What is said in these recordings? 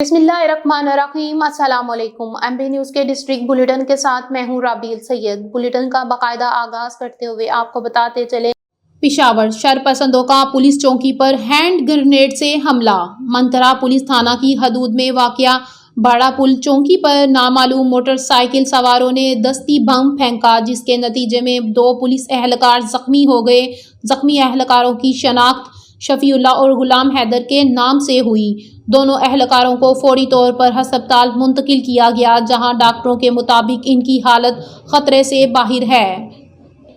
बिस्मिल्लाहिर्रहमानिर्रहीम। अस्सलाम वालेकुम। एमपी न्यूज़ के डिस्ट्रिक्ट बुलेटिन के साथ मैं हूं राबील सैयद। बुलेटिन का बाकायदा आगाज करते हुए आपको बताते चले, पेशावर शरपसंदों का पुलिस चौकी पर हैंड ग्रेनेड से हमला। मंतरा पुलिस थाना की हदूद में वाक़या बाड़ा पुल चौकी पर नामालूम मोटरसाइकिल सवारों ने दस्ती बम फेंका, जिसके नतीजे में 2 पुलिस एहलकार जख्मी हो गए। जख्मी एहलकारों की शनाख्त शफीउल्लाह और गुलाम हैदर के नाम से हुई। दोनों एहलकारों को फौरी तौर पर अस्पताल मुंतकिल किया गया, जहां डॉक्टरों के मुताबिक इनकी हालत खतरे से बाहर है।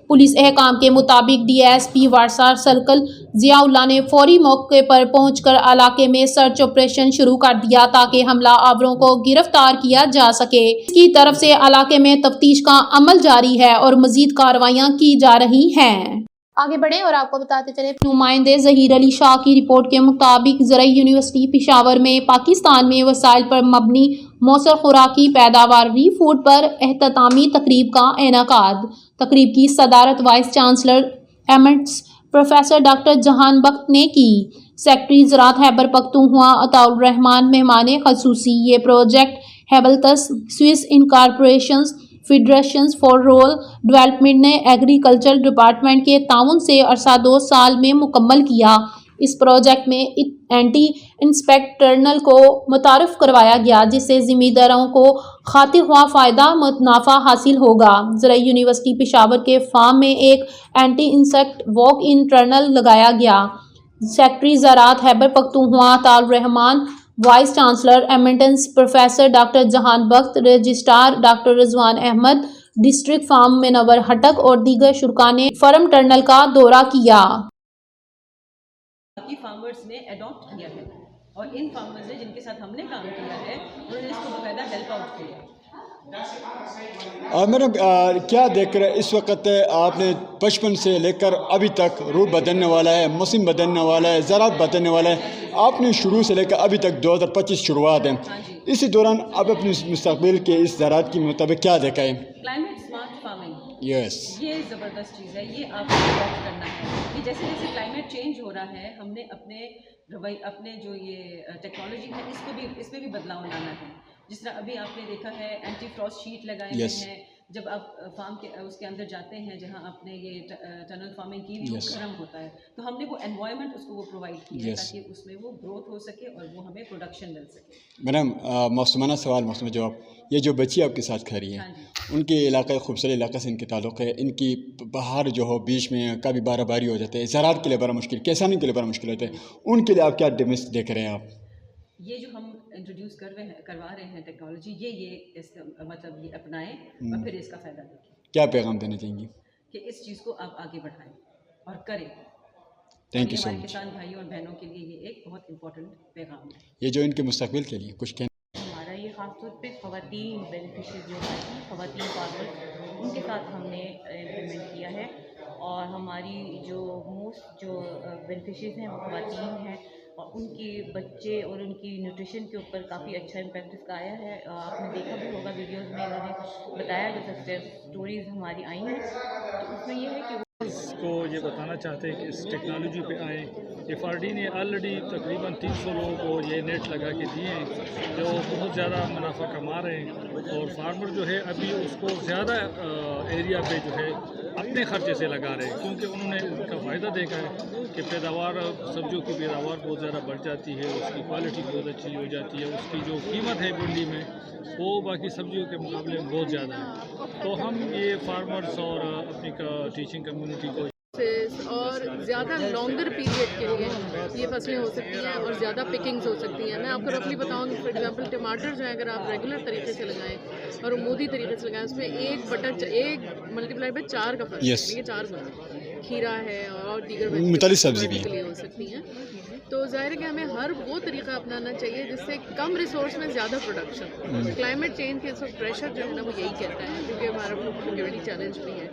पुलिस एहकाम के मुताबिक डीएसपी वारसा सर्कल जियाउल्लाह ने फौरी मौके पर पहुंचकर इलाके में सर्च ऑपरेशन शुरू कर दिया ताकि हमला आवरों को गिरफ्तार किया जा सके। इसकी तरफ से इलाके में तफ्तीश का अमल जारी है और मजीद कार्रवाइयां की जा रही हैं। आगे बढ़े और आपको बताते चले, नुमाइंदे ज़हीर अली शाह की रिपोर्ट के मुताबिक ज़राई यूनिवर्सिटी पेशावर में पाकिस्तान में वसाइल पर मबनी मौसर खुराकी पैदावारी फूड पर एहततामी तकरीब का इनेकाद। तकरीब की सदारत वाइस चांसलर एमएट्स प्रोफेसर डॉक्टर जहान बख्त ने की। सेक्रेटरी ज़राअत खैबर पख्तूनख्वा अताउर रहमान मेहमान खसूसी। ये project Helvetas Swiss incorporation federations for rural development ने एग्रीकल्चर डिपार्टमेंट के ताउन से अरसा 2 साल में मुकम्मल किया। इस प्रोजेक्ट में एंटी इंस्पेक्टर्नल को मुतारफ़ करवाया गया, जिससे ज़िम्मेदारों को खातिर ख्वाह फ़ायदा मुनाफा हासिल होगा। ज़राई यूनिवर्सिटी पेशावर के फार्म में एक anti insect walk in tunnel लगाया गया। सेक्रेटरी ज़राअत खैबर पख्तूनख्वा अताउर रहमान, वाइस चांसलर एमिटेंस professor doctor Jahan Bakht, registrar doctor Rizwan Ahmed, district farm Munawar Khattak और दीगर शुरका ने फार्म टर्नल का दौरा किया। फार्मर्स ने अडॉप्ट किया है और इन फार्मर्स ने जिनके साथ हमने काम किया है उन्होंने इसको बाकायदा हेल्प आउट किया। मैडम क्या देख रहे हैं इस वक्त आपने बचपन से लेकर अभी तक रूट बदलने वाला है, मौसम बदलने वाला है, ज़राअत बदलने वाला है। आपने शुरू से लेकर अभी तक 2025 शुरुआत है। इसी दौरान अब अपने मुस्तकबिल के इस ज़राअत के मुताबिक क्या देखा है? क्लाइमेट स्मार्ट फार्मिंग, यस, ये ज़बरदस्त चीज़ है। ये आपको अडॉप्ट करना है कि जैसे जैसे क्लाइमेट चेंज हो रहा है, हमने अपने जो ये टेक्नोलॉजी है इसमें भी बदलाव लाना है। जिस तरह अभी आपने देखा है एंटी फ्रॉस्ट शीट लगाए हुए हैं। जब आप फार्म के उसके अंदर जाते हैं जहां आपने ये टनल फार्मिंग की हुई, गर्म होता है, तो हमने वो एनवायरनमेंट उसको वो प्रोवाइड किया है ताकि उसमें वो ग्रोथ हो सके और वो हमें प्रोडक्शन मिल सके। मैडम मौसमाना सवाल मौसम जवाब, ये जो बच्ची आपके साथ खड़ी है, उनके इलाके खूबसूरत इलाके से इनके ताल्लुक़ है, इनकी बाहर जो हो बीच में कभी बारहबारी हो जाते हैं, ज़राअत के लिए बड़ा मुश्किल, किसानी के लिए बड़ा मुश्किल होता है, उनके लिए आप क्या डिमेंस देख रहे हैं? आप ये जो हम इंट्रोड्यूस करवा रहे हैं टेक्नोलॉजी, ये मतलब ये अपनाएं और फिर इसका फ़ायदा देखें। क्या पैगाम देना चाहेंगी कि इस चीज़ को आप आगे बढ़ाएं और करें। Thank you so much. किसान भाइयों और बहनों के लिए ये एक बहुत इंपॉर्टेंट पैगाम है। ये जो इनके मुस्तकबिल के लिए कुछ हमारा ये ख़ास तौर पे ख़वातीन बेनिफिशियरी जो है, ख़वातीन फार्मर्स, उनके साथ हमने इम्प्लीमेंट किया है और हमारी जो मोस्ट जो बेनिफिशरीज़ हैं वो ख़वातीन हैं और उनके बच्चे और उनकी न्यूट्रिशन के ऊपर काफ़ी अच्छा इम्पैक्ट इसका आया है। आपने देखा भी होगा वीडियोस में इन्होंने बताया जो सक्सेस स्टोरीज़ हमारी आई हैं, तो उसमें ये है कि को ये बताना चाहते हैं कि इस टेक्नोलॉजी पे आएँ। FRD ने ऑलरेडी तकरीबन 300 लोगों को ये नेट लगा के दिए हैं जो बहुत ज़्यादा मुनाफा कमा रहे हैं और फार्मर जो है अभी उसको ज़्यादा एरिया पे जो है अपने खर्चे से लगा रहे हैं, क्योंकि उन्होंने इसका फ़ायदा देखा है कि पैदावार सब्जियों की पैदावार बहुत ज़्यादा बढ़ जाती है, उसकी क्वालिटी बहुत अच्छी हो जाती है, उसकी जो कीमत है मंडी में वो बाकी सब्जियों के मुकाबले में बहुत ज़्यादा है। तो हम ये फार्मर्स और अपनी टीचिंग कम्युनिटी को और ज़्यादा लॉन्गर पीरियड के लिए ये फसलें हो सकती हैं और ज़्यादा पिकिंग्स हो सकती हैं। मैं आपको रफली बताऊंगी, फॉर एग्जांपल टमाटर जो है अगर आप रेगुलर तरीके से लगाएं और मोदी तरीके से लगाएं, उसमें 1 मल्टीप्लाई बाय 4 का फर्क है। ये 4 गुना खीरा है और दीगर मुख्तलिफ सब्जी भी हो सकती हैं। तो जाहिर है कि हमें हर वो तरीका अपनाना चाहिए जिससे कम रिसोर्स में ज़्यादा प्रोडक्शन। क्लाइमेट चेंज के सब प्रेशर जो है ना वो यही कहता है, क्योंकि हमारा सिक्योरिटी चैलेंज भी है।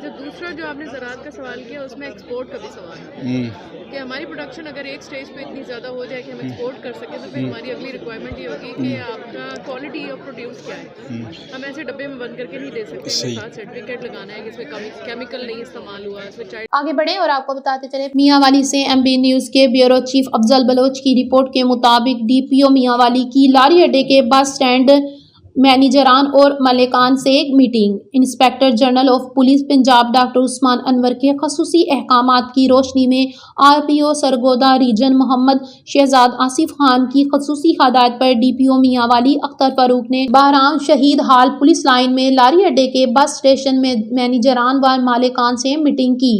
अच्छा, दूसरा जो आपने ज़राअत का सवाल किया उसमें एक्सपोर्ट का भी सवाल है कि हमारी प्रोडक्शन अगर एक स्टेज पे इतनी ज़्यादा हो जाए कि हम एक्सपोर्ट कर सकें, तो फिर हमारी अगली रिक्वायरमेंट ये होगी कि आपका क्वालिटी ऑफ प्रोड्यूस क्या है। हम ऐसे डब्बे में बंद करके नहीं दे सकते, हमें साथ सर्टिफिकेट लगाना है कि इसमें केमिकल नहीं इस्तेमाल हुआ, इसमें चाइल्ड। आगे बढ़े और आपको बताते चले, मियांवाली से एमबी न्यूज के ब्यूरो चीफ अफजल बलोच की रिपोर्ट के मुताबिक डीपीओ मियांवाली की लारी अड्डे के बस स्टैंड मैनेजरान और मलिकान से एक meeting. Inspector general of police Punjab doctor Usman Anwar के खसूसी अहकामात की रोशनी में आरपीओ सरगोदा रीजन मोहम्मद शहजाद आसिफ खान की खसूसी हदायत पर डीपीओ मियांवाली अख्तर फारूक ने बहराम शहीद हाल पुलिस लाइन में लारी अड्डे के बस स्टेशन में मैनेजरान व मालिकान से मीटिंग की।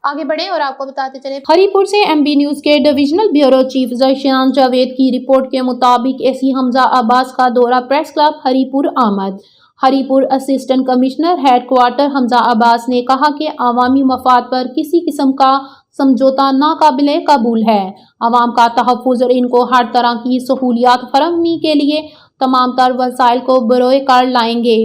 आगे बढ़े और आपको बताते चले, हरीपुर से एमबी न्यूज के डिविजनल ब्यूरो चीफ ज़शान जावेद की रिपोर्ट के मुताबिक एसी हमजा अब्बास का दौरा प्रेस क्लब हरीपुर आमद। Haripur assistant commissioner headquarter Hamza Abbas ने कहा कि अवामी मफाद पर किसी किस्म का समझौता नाकाबिले कबूल है। अवाम का तहफ़्फ़ुज़ और इनको हर तरह की सहूलियात फराहमी के लिए तमाम तर वसाइल को बरोए कार लाएंगे।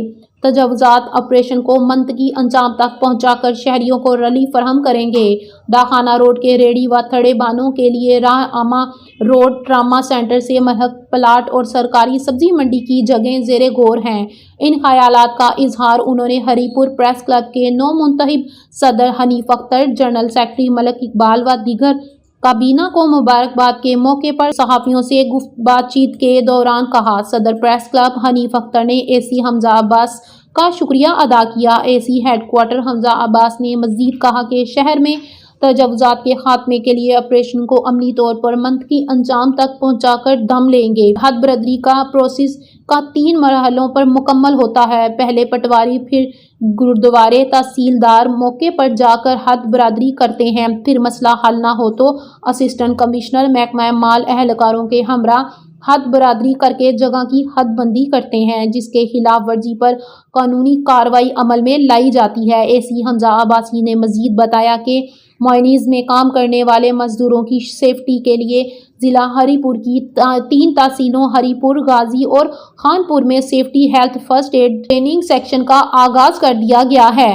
तजावुज़ात ऑपरेशन को मंतकी अंजाम तक पहुंचाकर शहरियों को रिलीफ फराहम करेंगे। डाखाना रोड के रेडी व थड़े बानों के लिए राह आमा रोड ट्रामा सेंटर से महक प्लाट और सरकारी सब्जी मंडी की जगह ज़ेरे गौर हैं। इन ख्यालात का इजहार उन्होंने हरीपुर प्रेस क्लब के नौ मुंतखब सदर हनीफ अख्तर, जनरल सेक्रेटरी मलिक इकबाल व दीगर काबीना को मुबारकबाद के मौके पर सहाफ़ियों से बातचीत के दौरान कहा। सदर प्रेस क्लब हनीफ अख्तर ने एसी हमजा अब्बास का शुक्रिया अदा किया। एसी हेडक्वार्टर हमजा अब्बास ने मज़ीद कहा कि शहर में तजावुज़ात के खात्मे के लिए ऑपरेशन को अमली तौर पर मंतकी अंजाम तक पहुंचाकर दम लेंगे। हद बरदरी का प्रोसेस का 3 मरहलों पर मुकम्मल होता है। पहले पटवारी, फिर गुरुद्वारे तहसीलदार मौके पर जाकर हद बरादरी करते हैं। फिर मसला हल ना हो तो असिस्टेंट कमिश्नर महकमा माल एहलकारों के हमरा हद बरादरी करके जगह की हद बंदी करते हैं, जिसके खिलाफ वर्जी पर कानूनी कार्रवाई अमल में लाई जाती है। एसी हमजा अब्बासी ने मजीद बताया कि मायनीज़ में काम करने वाले मजदूरों की सेफ्टी के लिए ज़िला हरीपुर की 3 तहसीलों हरीपुर, गाजी और खानपुर में safety health first aid training section का आगाज कर दिया गया है।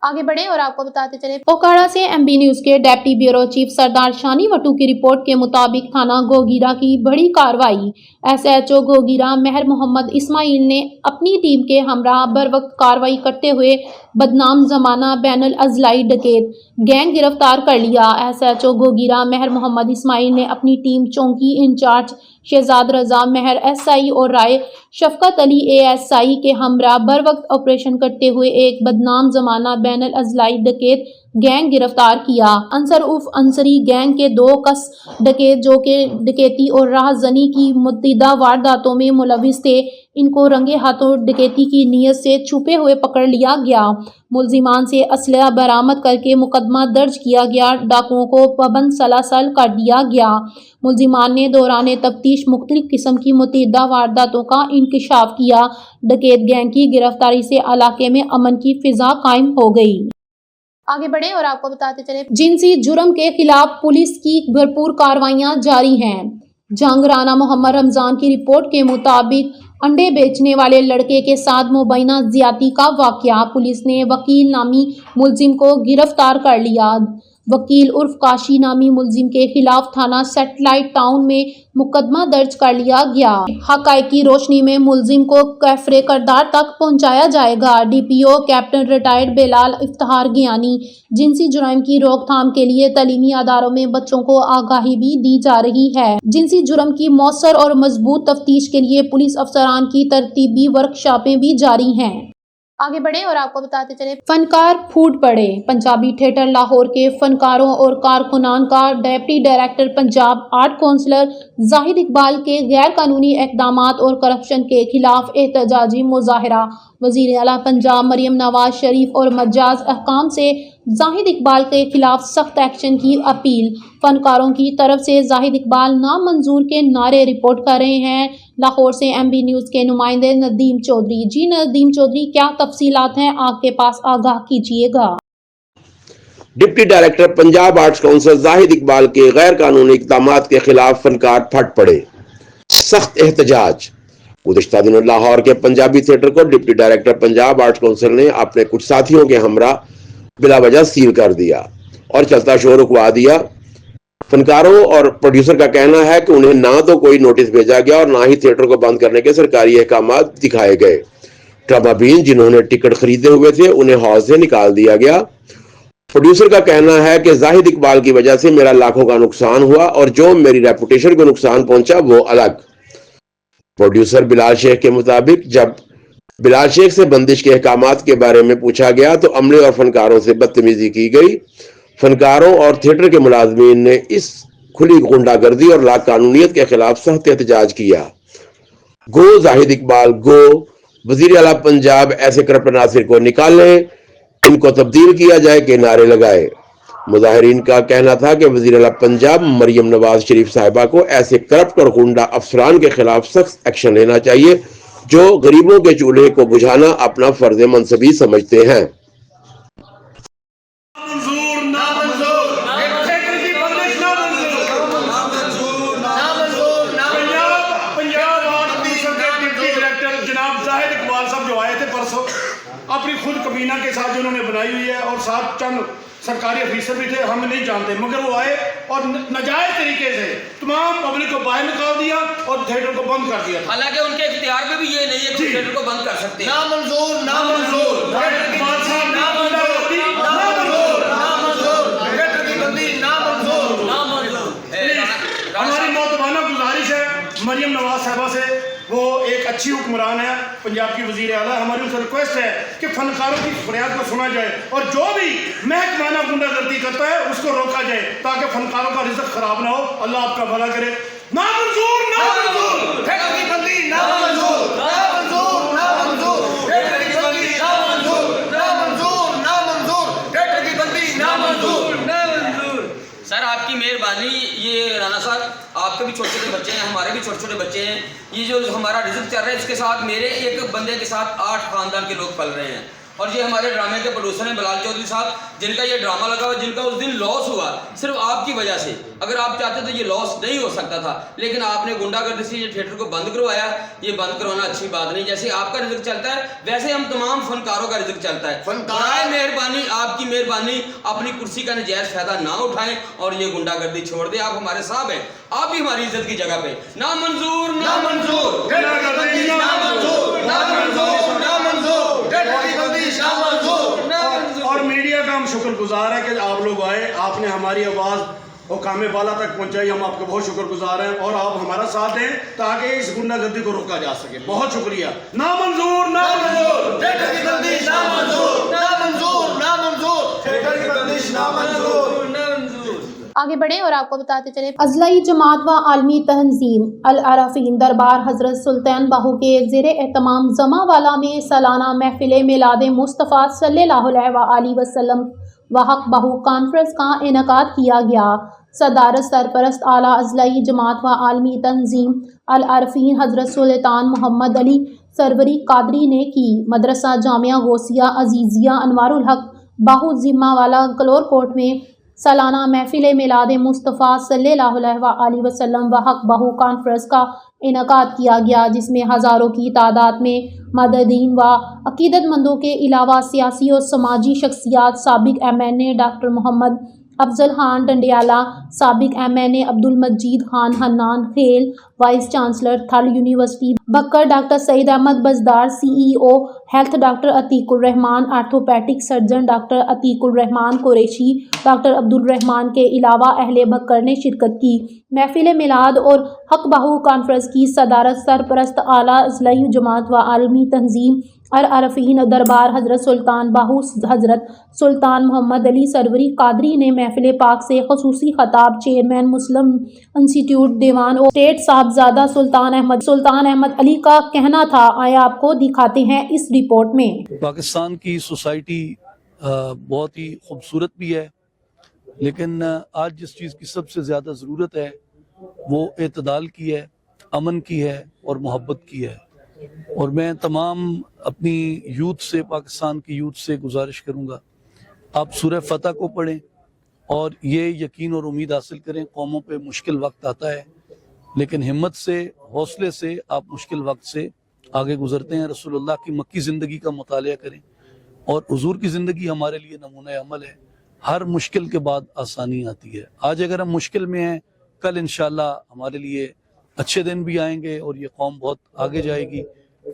आगे बढ़े और आपको बताते चले, ओकाड़ा से एमबी न्यूज के डेप्टी ब्यूरो चीफ सरदार शानी वटू की रिपोर्ट के मुताबिक थाना गोगीरा की बड़ी कार्रवाई। एसएचओ गोगीरा मेहर मोहम्मद इस्माइल ने अपनी टीम के हमरा बर वक्त कार्रवाई करते हुए बदनाम जमाना बैनुल अजलाई डकैत गैंग गिरफ्तार कर लिया। एसएचओ गोगीरा मेहर मोहम्मद इस्माइल ने अपनी टीम चौकी इंचार्ज शहजाद रजा मेहर एसआई और राय शफकत अली एएसआई के हमरा बर वक्त ऑपरेशन करते हुए एक बदनाम जमाना बैनुल अजलाई डकैत गैंग गिरफ्तार किया। अंसर उर्फ अंसरी गैंग के 2 कस डकैत जो कि डकैती और राहजनी की मुतअद्दिदा वारदातों में मुलविस थे, इनको रंगे हाथों डकैती की नीयत से छुपे हुए पकड़ लिया गया। मुलजिमान से असलहा बरामद करके मुकदमा दर्ज किया गया। डाकुओं को पाबंद सलासल कर दिया गया। मुलजिमान ने दौरान तफ्तीश मुख्तलिफ किस्म की मुतअद्दिदा वारदातों का इंकशाफ किया। डकैत गैंग की गिरफ्तारी से इलाके में अमन की फिजा कायम हो गई। आगे बढ़े और आपको बताते चले, जिनसी जुर्म के खिलाफ पुलिस की भरपूर कार्रवाइयां जारी हैं। जंग राना मोहम्मद रमजान की रिपोर्ट के मुताबिक अंडे बेचने वाले लड़के के साथ मुबैना ज्यादती का वाकया। पुलिस ने वकील नामी मुलजिम को गिरफ्तार कर लिया। वकील उर्फ काशी नामी मुलजिम के खिलाफ थाना सैटेलाइट टाउन में मुकदमा दर्ज कर लिया गया। हक़ाइक़ की रोशनी में मुलजिम को कैफरे करदार तक पहुंचाया जाएगा। DPO captain retired Bilal Iftikhar गियानी। जिनसी जुर्म की रोकथाम के लिए तालीमी अदारों में बच्चों को आगाही भी दी जा रही है। जिनसी जुर्म की मौसर और मजबूत तफ्तीश के लिए पुलिस अफसरान की तरतीबी वर्कशॉपें भी जारी हैं। आगे बढ़े और आपको बताते चले, फनकार फूट पड़े। पंजाबी थिएटर लाहौर के फनकारों और कारकुनान का deputy director Punjab art councillor Zahid Iqbal के गैर कानूनी इक़दामात और करप्शन के खिलाफ एहतजाजी मुजाहरा। वज़ीर आला पंजाब मरियम नवाज शरीफ और मजाज अहकाम से जाहिद इकबाल के खिलाफ सख्त एक्शन की अपील। फनकारों की तरफ से जाहिद इकबाल नामंजूर के नारे रिपोर्ट कर रहे हैं। लाहौर से एमबी न्यूज़ के नुमाइंदे नदीम चौधरी। जी नदीम चौधरी, क्या तफसीलात हैं आपके पास, आगाह कीजिएगा। Deputy director Punjab arts council Zahid Iqbal के गैर कानूनी इक़दामात के खिलाफ फनकार फट पड़े। सख्त एहतजाज। गुज़श्ता दिनों लाहौर के पंजाबी थिएटर को deputy director Punjab arts council ने अपने कुछ साथियों के हमरा बिला वजह सील कर दिया और चलता शो रुकवा दिया। फनकारों और प्रोड्यूसर का कहना है कि उन्हें ना तो कोई नोटिस भेजा गया और ना ही थिएटर को बंद करने के सरकारी अहकाम दिखाए गए। ड्रामा बीन जिन्होंने टिकट खरीदे हुए थे उन्हें हॉल से निकाल दिया गया। प्रोड्यूसर का कहना है कि जाहिद इकबाल की वजह से मेरा लाखों का नुकसान हुआ और जो मेरी रेपुटेशन को नुकसान पहुंचा वो अलग। प्रोड्यूसर बिलाल शेख के मुताबिक जब बिलाल शेख से बंदिश के अहकामात के बारे में पूछा गया तो अमले और फनकारों से बदतमीजी की गई। फनकारों और थिएटर के मुलाजमीन ने इस खुली गुंडागर्दी और लाकानूनियत के खिलाफ सख्त एहतजाज किया। गो जाहिद इकबाल गो, वजीर आला पंजाब ऐसे करप्ट नासिर को निकालें, इनको तब्दील किया जाए के नारे लगाए। मुजाहिरीन का कहना था कि वजीर आला पंजाब मरियम नवाज शरीफ साहिबा को ऐसे करप्ट और गुंडा अफसरान के खिलाफ सख्त एक्शन लेना चाहिए जो गरीबों के चूल्हे को बुझाना अपना फर्ज मनसबी समझते हैं। अपनी खुद कबीना के साथ जो उन्होंने बनाई हुई है और साथ चंद सरकारी अफीसर भी थे, हम नहीं जानते, मगर वो आए और नाजायज तरीके से तमाम पब्लिक को बाहर निकाल दिया और थिएटर को बंद कर दिया। हालांकि उनके इख्तियार में भी ये नहीं है कि थिएटर को बंद कर सकते हैं। नामंजूर, नामंजूर, थिएटर की बादशाह नामंजूर, नामंजूर, नामंजूर, थिएटर की बंदी नामंजूर, नामंजूर। हमारी मौतबाना गुजारिश है मरियम नवाज साहिबा से, वो एक अच्छी हुक्मरान है पंजाब की वजीर आला, हमारी उनसे रिक्वेस्ट है कि फनकारों की फरियाद को सुना जाए और जो भी महकमाना गुंडागर्दी करता है उसको रोका जाए ताकि फनकारों का रिज़्क खराब ना हो। अल्लाह आपका भला करे। नामंजूर, नामंजूर, थिएटर की बंदी नामंजूर, नामंजूर, नामंजूर, थिएटर की बंदी नामंजूर, नामंजूर, नामंजूर, थिएटर की बंदी नामंजूर, नामंजूर। सर आपकी मेहरबानी, ये राना साहब आपके भी छोटे छोटे बच्चे हैं, हमारे भी छोटे छोटे बच्चे हैं, ये जो हमारा रिज़्क चल रहा है इसके साथ मेरे एक बंदे के साथ 8 खानदान के लोग पल रहे हैं। और ये हमारे ड्रामे के प्रोड्यूसर हैं बिलाल चौधरी साहब, जिनका ये ड्रामा लगा हुआ, जिनका उस दिन लॉस हुआ सिर्फ आपकी वजह से। अगर आप चाहते तो ये लॉस नहीं हो सकता था, लेकिन आपने गुंडागर्दी से ये थिएटर को बंद करवाया। ये बंद करवाना अच्छी बात नहीं। जैसे आपका रिज़्क चलता है वैसे हम तमाम फनकारों का रिज़्क चलता है। बराए मेहरबानी, आपकी मेहरबानी, अपनी कुर्सी का नजायज़ फायदा ना उठाएं और ये गुंडागर्दी छोड़ दें। आप हमारे साहब हैं, आप भी हमारी इज्जत की जगह पे। नामंजूर, नामंजूर, और मीडिया का हम शुक्रगुजार है कि आप लोग आए, आपने हमारी आवाज़ हुकाम बाला तक पहुंचाई। हम आपके बहुत शुक्रगुजार हैं और आप हमारा साथ दें ताकि इस गुंडागर्दी को रोका जा सके। बहुत शुक्रिया। नामंजूर, नामंजूर, थिएटर की बंदिश नामंजूर, नामंजूर, नामंजूर, थिएटर की बंदिश नामंजूर, नामंजूर। आगे बढ़े और आपको बताते चले, अजलाई जमात व आलमी तंजीम अल अरफीन दरबार हजरत सुल्तान बाहू के ज़ेर एहतमाम जमावाला में सालाना महफिल मिलाद मुस्तफ़ा सल्लल्लाहु अलैहि वसल्लम व हक बाहू कॉन्फ्रेंस का इनेकाद किया गया। सदारत सरपरस्त आला अजलाई जमात व आलमी तंजीम अल अरफीन हजरत सुल्तान मोहम्मद अली सरवरी कादरी ने की। मदरसा जामिया गौसिया अजीज़िया अनवारुल हक बाहू जिम्मावाला कलोरकोट में सालाना महफिल मिलाद मुस्तफ़ा सल्लल्लाहु अलैहि वसल्लम व हक बाहू कॉन्फ्रेंस का इनेकाद किया गया, जिसमें हज़ारों की तादाद में मददीन व अकीदतमंदों के अलावा सियासी और समाजी शख्सियात, साबिक MNA डॉक्टर मोहम्मद अफजल खान डंडियाला, साबिक MNA Abdul Majeed Khan Hannan Khel, vice chancellor Thal university Bhakkar doctor Saeed Ahmed Bazdar, CEO health doctor Atiqur Rahman, orthopaedic surgeon doctor Atiqur Rahman Qureshi, doctor Abdul Rahman के अलावा अहले बक्कर ने शिरकत की। महफिल मिलाद और हक बाहू कॉन्फ्रेंस की सदारत सरपरस्त आला अजलाई जमात व आलमी तंजीम अल अरफीन दरबार हजरत सुल्तान बाहू हजरत सुल्तान मोहम्मद अली सरवरी कादरी ने महफिल पाक से खसूसी खताब चेयरमैन मुस्लिम इंस्टीट्यूट दीवान और स्टेट साहबजादा सुल्तान अहमद अली का कहना था। आए आपको दिखाते हैं इस रिपोर्ट में। पाकिस्तान की सोसाइटी बहुत ही खूबसूरत भी है, लेकिन आज जिस चीज़ की सबसे ज़्यादा ज़रूरत है वो एतदाल की है, अमन की है और मोहब्बत की है। और मैं तमाम अपनी यूथ से, पाकिस्तान की यूथ से गुजारिश करूँगा, आप सूरह फतह को पढ़ें और ये यकीन और उम्मीद हासिल करें, कौमों पे मुश्किल वक्त आता है लेकिन हिम्मत से, हौसले से आप मुश्किल वक्त से आगे गुजरते हैं। रसूलुल्लाह की मक्की ज़िंदगी का मुतालिया करें और हुजूर की ज़िंदगी हमारे लिए नमूना अमल है। हर मुश्किल के बाद आसानी आती है। आज अगर हम मुश्किल में हैं, कल इंशाल्लाह हमारे लिए अच्छे दिन भी आएंगे और ये कौम बहुत आगे जाएगी।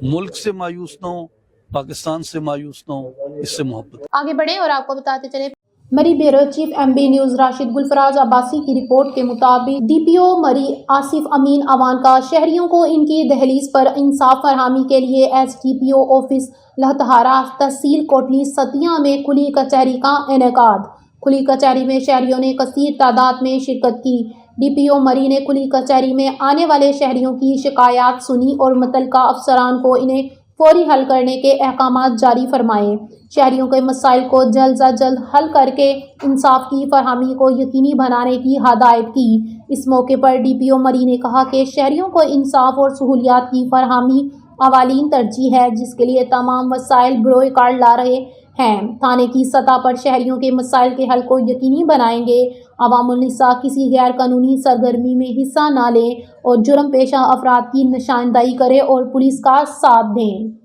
मुल्क से मायूस ना हो, पाकिस्तान से मायूस ना हो, इससे मोहब्बत। आगे बढ़े और आपको बताते चले, मरी bureau chief MB news Rashid Gulfaraz Abbasi की रिपोर्ट के मुताबिक डीपीओ मरी आसिफ अमीन अवान का शहरियों को इनकी दहलीज पर इंसाफ फरहमी के लिए एसडीपीओ ऑफिस लहतहारा तहसील कोटली सतिया में खुली कचहरी का इनेकाद। खुली कचहरी में शहरियों ने कसीर तादाद में शिरकत की। डीपीओ मरी ने खुली कचहरी में आने वाले शहरियों की शिकायत सुनी और मुतल्लिका अफसरान को इन्हें फौरी हल करने के अहकामात जारी फरमाए। शहरियों के मसाइल को जल्द से जल्द हल करके इंसाफ की फरहमी को यकीनी बनाने की हदायत की। इस मौके पर डीपीओ मरी ने कहा कि शहरियों को इंसाफ और सहूलियात की फरहमी अवालीन तरजीह है, जिसके लिए तमाम वसाइल बरोए कार ला रहे हैं। थाने की सतह पर शहरियों के मसाइल के हल को यकीनी बनाएंगे। अवामुल निसा किसी गैर कानूनी सरगर्मी में हिस्सा ना लें और जुर्म पेशा अफराद की निशानदाही करें और पुलिस का साथ दें।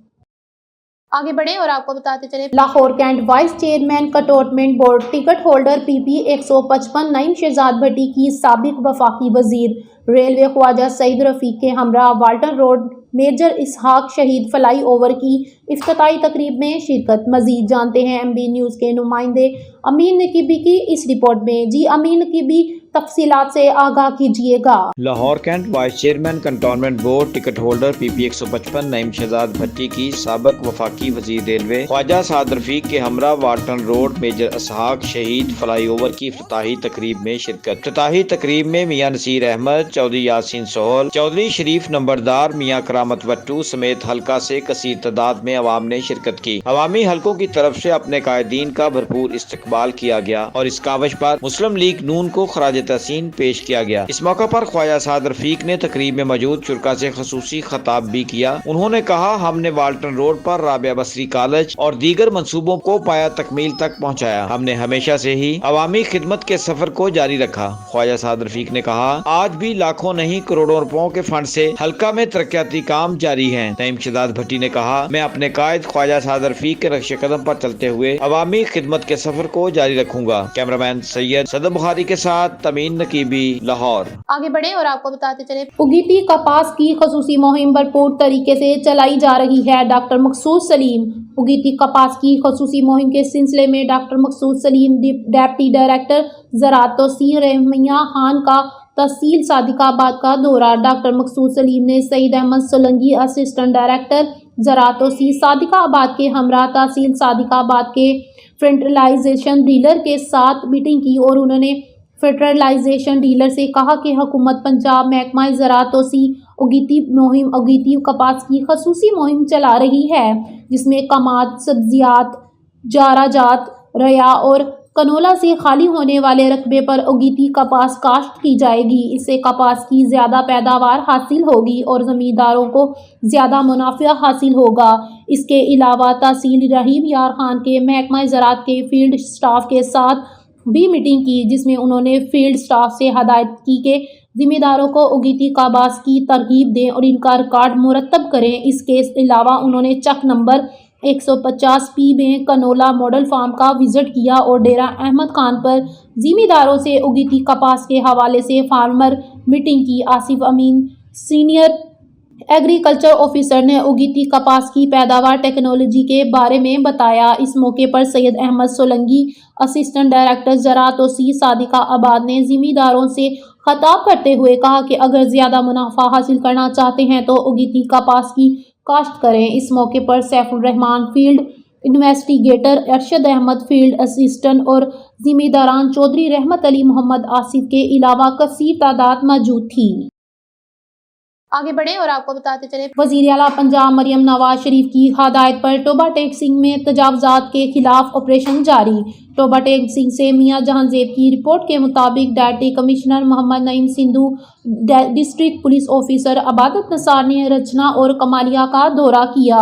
आगे बढ़े और आपको बताते चले, Lahore cantt vice chairman cantonment board ticket holder PP 155 Naeem Shahzad Bhatti की साबिक वफाकी वजीर रेलवे ख्वाजा सईद रफीक के हमरा वाल्टन रोड मेजर इसहाक शहीद फ्लाई ओवर की इफ्तिताई तकरीब में शिरकत। मजीद जानते हैं MB न्यूज़ के नुमाइंदे अमीन नकीबी की इस रिपोर्ट में। जी अमीन नकीबी, तफसीलात से आगाह कीजिएगा। Lahore cantt vice chairman cantonment board ticket holder PP 155 Naeem Shahzad Bhatti की साबिक वफाकी वजीर रेलवे ख्वाजा सईद रफीक के हमरा वाल्टन रोड मेजर इसहाक शहीद फ्लाई ओवर की इफ्तिताही तकरीब में शिरकत। इफ्तिताही तकरीब में मियां नसीर अहमद, चौधरी यासीन सोहल, चौधरी शरीफ नंबरदार, मियां करामत वट्टू समेत हल्का से कसीर तादाद में अवाम ने शिरकत की। अवामी हल्कों की तरफ से अपने कायदीन का भरपूर इस्तकबाल किया गया और इस काविश पर मुस्लिम लीग नून को खराज तहसीन पेश किया गया। इस मौका पर ख्वाजा सईद रफीक ने तकरीब में मौजूद शुरका से खसूसी खिताब भी किया। उन्होंने कहा, हमने वाल्टन रोड पर राबिया बसरी कॉलेज और दीगर मंसूबों को पाया तकमील तक पहुँचाया। हमने हमेशा से ही अवामी खिदमत के सफर को जारी रखा। ख्वाजा सईद रफीक ने कहा, आज भी लाखों नहीं करोड़ों रुपयों के फंड से हल्का में तरक्याती काम जारी है। नईम शहजाद भट्टी ने कहा, मैं अपने कायद ख्वाजा सईद रफीक के नक्शे कदम पर चलते हुए अवामी खिदमत के सफर को जारी रखूंगा। कैमरामैन सैयद सदर बुखारी के साथ तमीन नकीबी, लाहौर। आगे बढ़े और आपको बताते चले, उगीती कपास की खसूसी मुहिम भरपूर तरीके से चलाई जा रही है। डॉक्टर मकसूद सलीम। उगीती कपास की खसूसी मुहिम के सिलसिले में डॉक्टर मकसूद सलीम डिप्टी डायरेक्टर ज़राअत तौसीर रहमिया खान का तहसील सादिकाबाद का दौरा। डॉक्टर मकसूद सलीम ने सईद अहमद सोलंकी असिस्टेंट डायरेक्टर ज़राअत तौसीर सादिकाबाद के हमरा तहसील सादिकाबाद के फर्टिलाइजेशन डीलर के साथ मीटिंग की और उन्होंने फर्टिलाइजेशन डीलर से कहा कि हुकूमत पंजाब महकमा ज़राअत तौसीर उगीती कपास की खसूसी मुहिम चला रही है, जिसमें कमाद, सब्जियात, जाराजात, रया और कनोला से खाली होने वाले रकबे पर उगीती कपास काश्त की जाएगी। इससे कपास की ज़्यादा पैदावार हासिल होगी और ज़मींदारों को ज़्यादा मुनाफा हासिल होगा। इसके अलावा तहसील रहीम यार खान के महकमा ज़राअत के फील्ड स्टाफ के साथ भी मीटिंग की, जिसमें उन्होंने फील्ड स्टाफ से हदायत की कि ज़िम्मेदारों को उगीती कपास की तरगीब दें और इनका रिकॉर्ड मुरतब करें। इसके अलावा उन्होंने चक नंबर 150P में कनोला मॉडल फार्म का विजिट किया और डेरा अहमद खान पर ज़िम्मेदारों से उगीती कपास के हवाले से फार्मर मीटिंग की। आसिफ अमीन सीनियर एग्रीकल्चर ऑफिसर ने उगीती कपास की पैदावार टेक्नोलॉजी के बारे में बताया। इस मौके पर सैयद अहमद सोलंकी असिस्टेंट डायरेक्टर ज़राअत तौसीर सादिकाबाद ने ज़िम्मेदारों से खिताब करते हुए कहा कि अगर ज़्यादा मुनाफा हासिल करना चाहते हैं तो उगीती कपास की काश्त करें। इस मौके पर Saifur Rehman field investigator, Arshad Ahmad field assistant और ज़िम्मेदारान चौधरी रहमत अली मोहम्मद आसिफ के अलावा कसीर तादाद मौजूद थी। आगे बढ़े और आपको बताते चले, वज़ीर आला पंजाब मरियम नवाज शरीफ की हदायत पर टोबा टैक्सिंग में तजावुज़ात के खिलाफ ऑपरेशन जारी। टोबा टैक्सिंग से मियां जहांजेब की रिपोर्ट के मुताबिक deputy commissioner Mohammad Naeem Sindhu, district police officer Ibadat Nisar ने रचना और कमालिया का दौरा किया।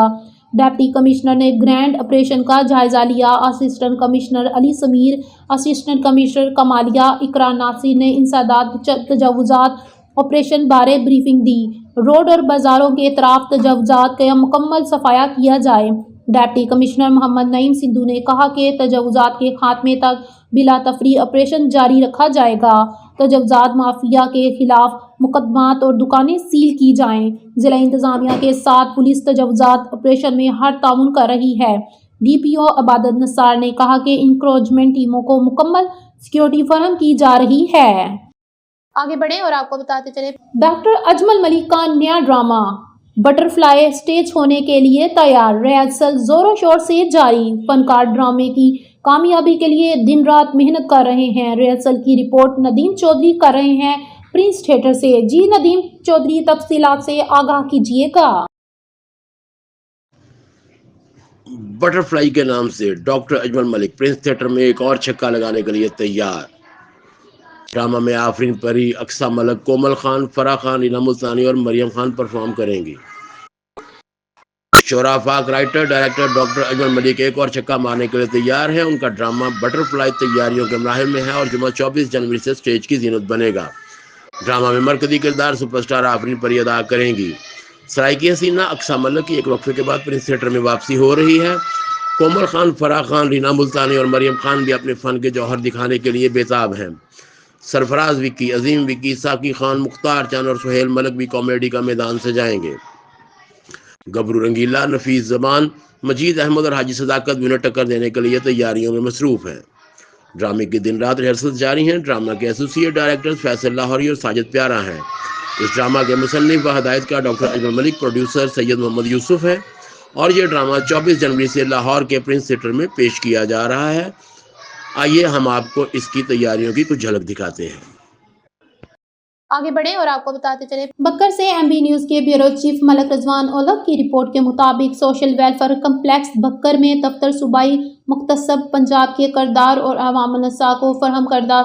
डिप्टी कमिश्नर ने ग्रैंड ऑपरेशन का जायजा लिया। Assistant commissioner Ali Sameer, assistant commissioner Kamalia Iqra Nasir ने इंसदाद तजावुज़ात ऑपरेशन बारे ब्रीफिंग दी। रोड और बाजारों के अतराफ तजावुजात का मुकम्मल सफाया किया जाए। डिप्टी कमिश्नर मोहम्मद नईम सिद्धू ने कहा कि तजावुजात के खात्मे तक बिला तफरी ऑपरेशन जारी रखा जाएगा। तजावुजात माफिया के खिलाफ मुकदमात और दुकानें सील की जाएं। जिला इंतजामिया के साथ पुलिस तजावुजात ऑपरेशन में हर ताउन कर रही है। DPO अबादत नसार ने कहा कि इंक्रोचमेंट टीमों को मुकम्मल सिक्योरिटी फराहम की जा रही है। आगे बढ़े और आपको बताते चले, डॉक्टर अजमल मलिक का नया ड्रामा बटरफ्लाई स्टेज होने के लिए तैयार। रिहर्सल जोरों शोर से जारी। फनकार ड्रामे की कामयाबी के लिए दिन रात मेहनत कर रहे हैं। रिहर्सल की रिपोर्ट नदीम चौधरी कर रहे हैं प्रिंस थिएटर से। जी नदीम चौधरी, तफसीलात से आगाह कीजिएगा। बटरफ्लाई के नाम से doctor Ajmal Malik Prince theatre में एक और छक्का लगाने के लिए तैयार। ड्रामा में आफरीन परी, अक्सा मलक, कोमल खान, फराह खान, रीना मुल्तानी और मरियम खान परफॉर्म करेंगी। शोराफाक writer director doctor Ajmal Malik एक और छक्का मारने के लिए तैयार हैं। उनका ड्रामा बटरफ्लाई तैयारियों के मराहिल में है और जुम्मा 24 जनवरी से स्टेज की जीनत बनेगा। ड्रामा में मरकजी किरदार सुपरस्टार आफरीन परी अदा करेंगी। सराइकी हसीना अक्सा मलक की एक वक्फे के बाद प्रिंस थिएटर में वापसी हो रही है। कोमल खान, फराह खान, रीना मुल्तानी और मरियम खान भी अपने फन के जौहर दिखाने के लिए बेताब हैं। सरफराज विक्की, अजीम विक्की, साकी खान, मुख्तार चांद और सुहेल मलक भी कॉमेडी का मैदान से जाएंगे। गबरू रंगीला, नफीस जमान, मजीद अहमद और हाजी सदाकत भी उन्हें टक्कर देने के लिए तैयारियों में मसरूफ हैं। ड्रामे की दिन रात रिहर्सल जारी हैं। ड्रामा के एसोसिएट डायरेक्टर्स फैसल लाहौरी और साजिद प्यारा हैं। इस ड्रामा के मुसन्निफ व हदायतकार डॉक्टर अजमल मलिक, प्रोड्यूसर सैयद मोहम्मद यूसुफ है और ये ड्रामा 24 जनवरी से लाहौर के प्रिंस थिएटर में पेश किया जा रहा है। आइए हम आपको इसकी तैयारियों की कुछ झलक दिखाते हैं। आगे बढ़े और आपको बताते चले, बक्कर से MB न्यूज के ब्यूरो चीफ मलक रजवान ओलग की रिपोर्ट के मुताबिक सोशल वेलफेयर कम्प्लेक्स बक्कर में दफ्तर सूबाई मुख्तसब पंजाब के करदार और अवाम नसा को फरहम करदा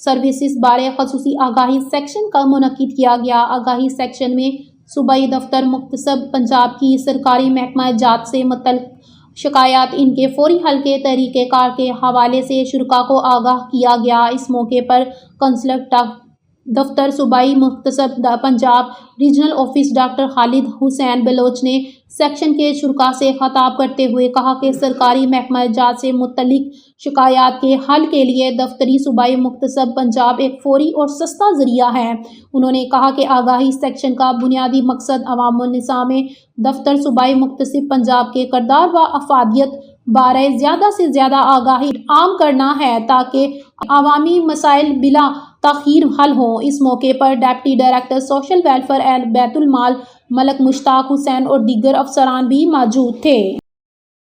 सर्विसेज बारे खसूसी आगाही सेक्शन का मुनक्किद किया गया। आगाही सेक्शन में सूबाई दफ्तर मुख्तसब पंजाब की सरकारी महकमा जात से मुतल्लिक शिकायत, इनके फौरी हल के तरीक़ेकार के हवाले से शुरका को आगाह किया गया। इस मौके पर कंसलर दफ्तर सूबाई मुख्तसब Punjab regional office doctor Khalid Hussain Baloch ने सेक्शन के शुरका से खिताब करते हुए कहा कि सरकारी महकमा जात से मुतल्लिक शिकायत के हल के लिए दफ्तरी सूबाई मुख्तसब पंजाब एक फौरी और सस्ता ज़रिया है। उन्होंने कहा कि आगाही सेक्शन का बुनियादी मकसद अवामुन निसा में दफ्तर सूबाई मुख्तसब पंजाब के करदार व अफादियत बारे ज़्यादा से ज़्यादा आगाही आम करना है ताकि अवामी मसाइल बिला ताख़ीर हल हों। इस मौके पर deputy director social welfare and Baitul Maal Malik Mushtaq Hussain और दीगर अफसरान भी मौजूद थे।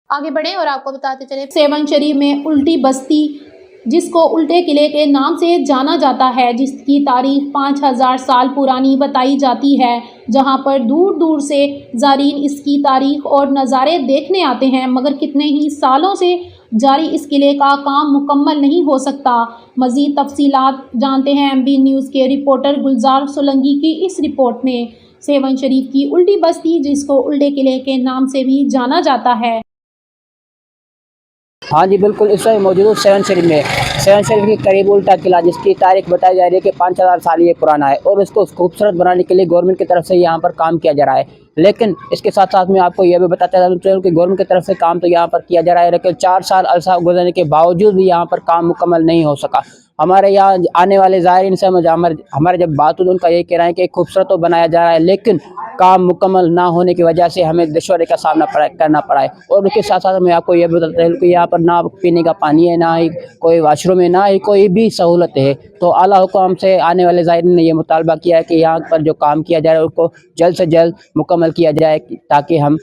आगे बढ़े और आपको बताते चले, सेवन शरीफ में उल्टी बस्ती, जिसको उल्टे किले के नाम से जाना जाता है, जिसकी तारीख 5000 साल पुरानी बताई जाती है, जहां पर दूर दूर से ज़ारीन इसकी तारीख और नज़ारे देखने आते हैं, मगर कितने ही सालों से जारी इस किले का काम मुकम्मल नहीं हो सकता। मज़ीद तफसीलात जानते हैं MB न्यूज़ के रिपोर्टर गुलजार सोलंकी की इस रिपोर्ट में। सेवन शरीफ की उल्टी बस्ती, जिसको उल्टे किले के नाम से भी जाना जाता है। हाँ जी बिल्कुल, इस वक्त मौजूद हूँ सेवन शरीफ में। सेवन शरीफ के करीब उल्टा किला, जिसकी तारीख बताई जा रही है कि 5000 साल ये पुराना है और इसको खूबसूरत बनाने के लिए गवर्नमेंट की तरफ से यहाँ पर काम किया जा रहा है। लेकिन इसके साथ साथ मैं आपको यह भी बताता चलूँ कि गवर्नमेंट की तरफ से काम तो यहाँ पर किया जा रहा है, लेकिन 4 साल अरसा गुजरने के बावजूद भी यहाँ पर काम मुकम्मल नहीं हो सका। हमारे यहाँ आने वाले ज़ायरीन से हमारे जब बात हुई, उनका ये कहना है कि खूबसूरत तो बनाया जा रहा है, लेकिन काम मुकम्मल ना होने की वजह से हमें दुश्वारी का सामना करना पड़ा है। और उसके साथ साथ मैं आपको ये भी बताता हूँ कि यहाँ पर ना पीने का पानी है, ना ही कोई वाशरूम है, ना ही कोई भी सहूलत है। तो आला हुक्म से आने वाले ज़ायरीन ने यह मुतालबा किया है कि यहाँ पर जो काम किया जा रहा है उसको जल्द से जल्द मुकम्मल किया जाए, ताकि हम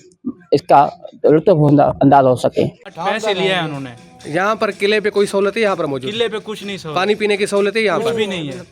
इसका लुत्फ़ अंदाज हो सके। पैसे लिए हैं उन्होंने। यहाँ पर किले पे कोई सहूलत है? यहाँ पर मौजूद किले पे कुछ नहीं, पानी पीने की सहूलत है यहाँ पर? भी नहीं है।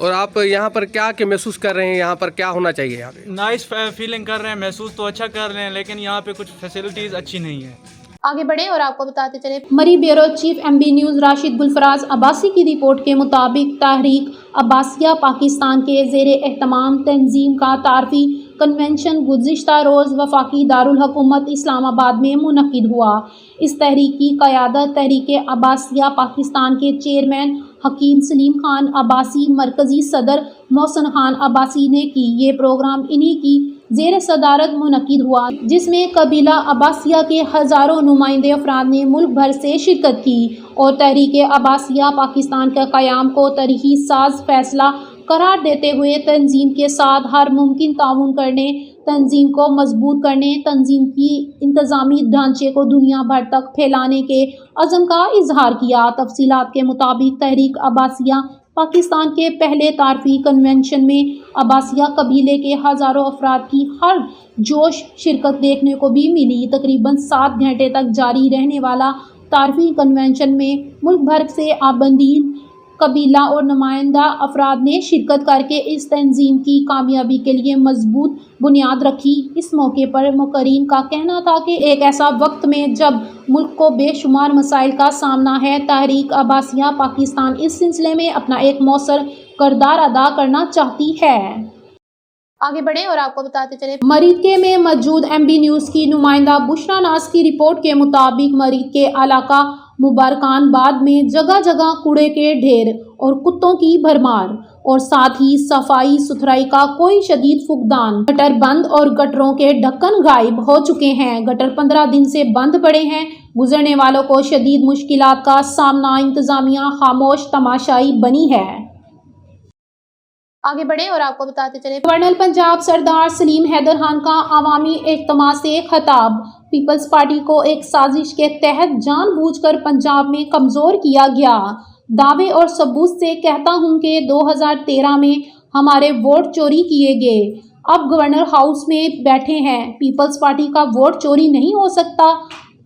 और आप यहाँ पर क्या महसूस कर रहे हैं? यहाँ पर क्या होना चाहिए? यहाँ पे नाइस फीलिंग कर रहे हैं, महसूस तो अच्छा कर रहे हैं, लेकिन यहाँ पे कुछ फैसिलिटीज अच्छी नहीं है। आगे बढ़े और आपको बताते चले, मरी bureau chief MB news Rashid Gulfaraz Abbasi की रिपोर्ट के मुताबिक तहरीक अब्बासिया पाकिस्तान के ज़ेर एहतमाम तंजीम का तारफ़ी कन्वेंशन गुज़िश्ता रोज़ वफाकी दारुल हुकूमत इस्लामाबाद में मुनक़िद हुआ। इस तहरीक की क़यादत तहरीक अब्बासिया पाकिस्तान के चेयरमैन حکیم سلیم خان عباسی مرکزی صدر محسن خان عباسی نے کی۔ یہ پروگرام انہی کی زیر صدارت منعقد ہوا، جس میں قبیلہ عباسیہ کے ہزاروں نمائندے افراد نے ملک بھر سے شرکت کی اور تحریک عباسیہ پاکستان کے قیام کو تاریخی ساز فیصلہ قرار دیتے ہوئے تنظیم کے ساتھ ہر ممکن تعاون کرنے، تنظیم کو مضبوط کرنے، تنظیم کی انتظامی ڈھانچے کو دنیا بھر تک پھیلانے کے عزم کا اظہار کیا۔ تفصیلات کے مطابق تحریک عباسیہ پاکستان کے پہلے تعارفی کنونشن میں عباسیہ قبیلے کے ہزاروں افراد کی ہر جوش شرکت دیکھنے کو بھی ملی۔ تقریباً 7 گھنٹے تک جاری رہنے والا تعارفی کنونشن میں ملک بھر سے آبندین قبیلہ اور نمائندہ افراد نے شرکت کر کے اس تنظیم کی کامیابی کے لیے مضبوط بنیاد رکھی۔ اس موقع پر مقررین کا کہنا تھا کہ ایک ایسا وقت میں جب ملک کو بے شمار مسائل کا سامنا ہے، تحریک عباسیہ پاکستان اس سلسلے میں اپنا ایک مؤثر کردار ادا کرنا چاہتی ہے۔ آگے بڑھیں اور آپ کو بتاتے چلے، مریدکے میں موجود ایم بی نیوز کی نمائندہ بشرا ناز کی رپورٹ کے مطابق مریدکے علاقہ مبارکان باد میں جگہ جگہ کوڑے کے ڈھیر اور کتوں کی بھرمار اور ساتھ ہی صفائی ستھرائی کا کوئی شدید فقدان۔ گٹر بند اور گٹروں کے ڈھکن غائب ہو چکے ہیں۔ گٹر 15 دن سے بند پڑے ہیں۔ گزرنے والوں کو شدید مشکلات کا سامنا، انتظامیہ خاموش تماشائی بنی ہے۔ آگے بڑھیں اور آپ کو بتاتے چلے، گورنر پنجاب سردار سلیم حیدر خان کا عوامی اجتماع سے خطاب۔ پیپلز پارٹی کو ایک سازش کے تحت جان بوجھ کر پنجاب میں کمزور کیا گیا۔ دعوے اور ثبوت سے کہتا ہوں کہ 2013 میں ہمارے ووٹ چوری کیے گئے، اب گورنر ہاؤس میں بیٹھے ہیں۔ پیپلز پارٹی کا ووٹ چوری نہیں ہو سکتا۔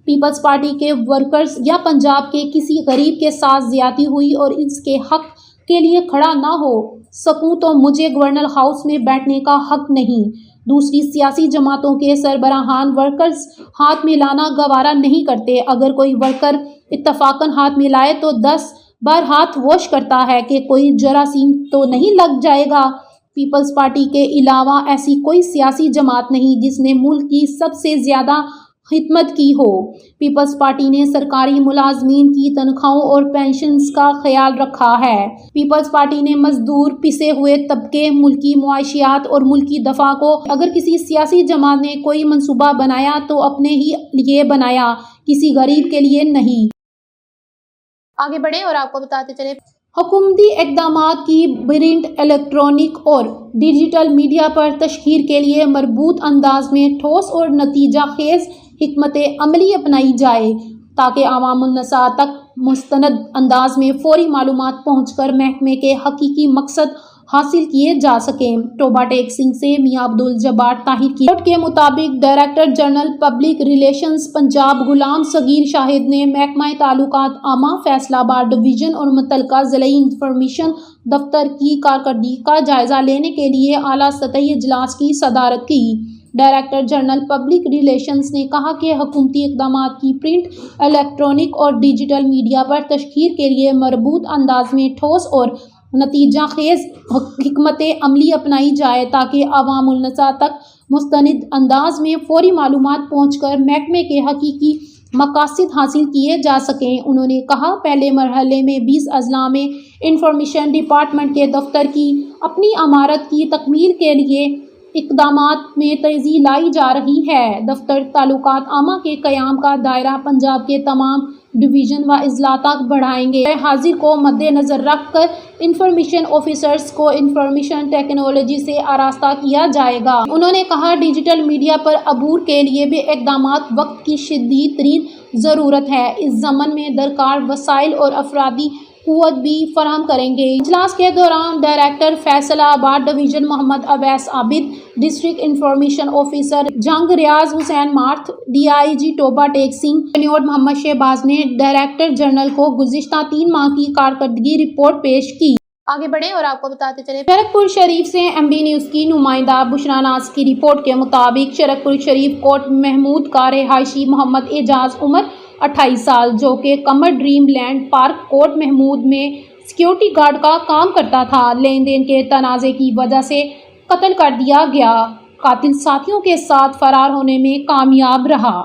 پیپلز پارٹی کے ورکرز یا پنجاب کے کسی غریب کے ساتھ زیادتی ہوئی اور اس کے حق کے لیے کھڑا نہ ہو سکوں تو مجھے گورنر ہاؤس میں بیٹھنے کا حق نہیں۔ دوسری سیاسی جماعتوں کے سربراہان ورکرز ہاتھ ملانا گوارا نہیں کرتے۔ اگر کوئی ورکر اتفاقاً ہاتھ ملائے تو 10 بار ہاتھ واش کرتا ہے کہ کوئی جراثیم تو نہیں لگ جائے گا۔ پیپلز پارٹی کے علاوہ ایسی کوئی سیاسی جماعت نہیں جس نے ملک کی سب سے زیادہ خدمت کی ہو۔ پیپلز پارٹی نے سرکاری ملازمین کی تنخواہوں اور پینشنز کا خیال رکھا ہے۔ پیپلز پارٹی نے مزدور، پسے ہوئے طبقے، ملکی معاشیات اور ملکی دفاع کو اگر کسی سیاسی جماعت نے کوئی منصوبہ بنایا تو اپنے ہی لیے بنایا، کسی غریب کے لیے نہیں۔ آگے بڑھیں اور آپ کو بتاتے چلے، حکومتی اقدامات کی پرنٹ، الیکٹرانک اور ڈیجیٹل میڈیا پر تشہیر کے لیے مربوط انداز میں ٹھوس اور نتیجہ خیز حکمت عملی اپنائی جائے تاکہ عوام الناس تک مستند انداز میں فوری معلومات پہنچ کر محکمے کے حقیقی مقصد حاصل کیے جا سکیں۔ ٹوبہ ٹیکسنگ سے میاں عبدالجبار طاہر کی رپورٹ کے مطابق director general public relations Punjab Ghulam صغیر شاہد نے محکمہ تعلقات عامہ فیصل آباد ڈویژن اور متعلقہ ضلعی انفارمیشن دفتر کی کارکردگی کا جائزہ لینے کے لیے اعلیٰ سطحی اجلاس کی صدارت کی۔ ڈائریکٹر جنرل پبلک ریلیشنز نے کہا کہ حکومتی اقدامات کی پرنٹ، الیکٹرانک اور ڈیجیٹل میڈیا پر تشہیر کے لیے مربوط انداز میں ٹھوس اور نتیجہ خیز حکمت عملی اپنائی جائے تاکہ عوام الناس تک مستند انداز میں فوری معلومات پہنچ کر محکمے کے حقیقی مقاصد حاصل کیے جا سکیں۔ انہوں نے کہا پہلے مرحلے میں 20 اضلاع میں انفارمیشن ڈپارٹمنٹ کے دفتر کی اپنی عمارت کی تکمیل کے لیے اقدامات میں تیزی لائی جا رہی ہے۔ دفتر تعلقات عامہ کے قیام کا دائرہ پنجاب کے تمام ڈویژن و اضلاع تک بڑھائیں گے۔ حاضر کو مد نظر رکھ کر انفارمیشن آفیسرز کو انفارمیشن ٹیکنالوجی سے آراستہ کیا جائے گا۔ انہوں نے کہا ڈیجیٹل میڈیا پر عبور کے لیے بھی اقدامات وقت کی شدید ترین ضرورت ہے۔ اس ضمن میں درکار وسائل اور افرادی قوت بھی فراہم کریں گے۔ اجلاس کے دوران director Faisalabad division Mohammad Owais Abid, district information officer Jhang Riaz Hussain مارتھ، D I G Toba Tek Singh ٹینیور محمد شہباز نے ڈائریکٹر جنرل کو گزشتہ 3 ماہ کی کارکردگی رپورٹ پیش کی۔ آگے بڑھیں اور آپ کو بتاتے چلے، شرک پور شریف سے ایم بی نیوز کی نمائندہ بشرا ناز کی رپورٹ کے مطابق شرک پور شریف کوٹ محمود کا رہائشی محمد اعجاز عمر 28 سال جو کہ قمر ڈریم لینڈ پارک کوٹ محمود میں سیکیورٹی گارڈ کا کام کرتا تھا، لین دین کے تنازع کی وجہ سے قتل کر دیا گیا۔ قاتل ساتھیوں کے ساتھ فرار ہونے میں کامیاب رہا۔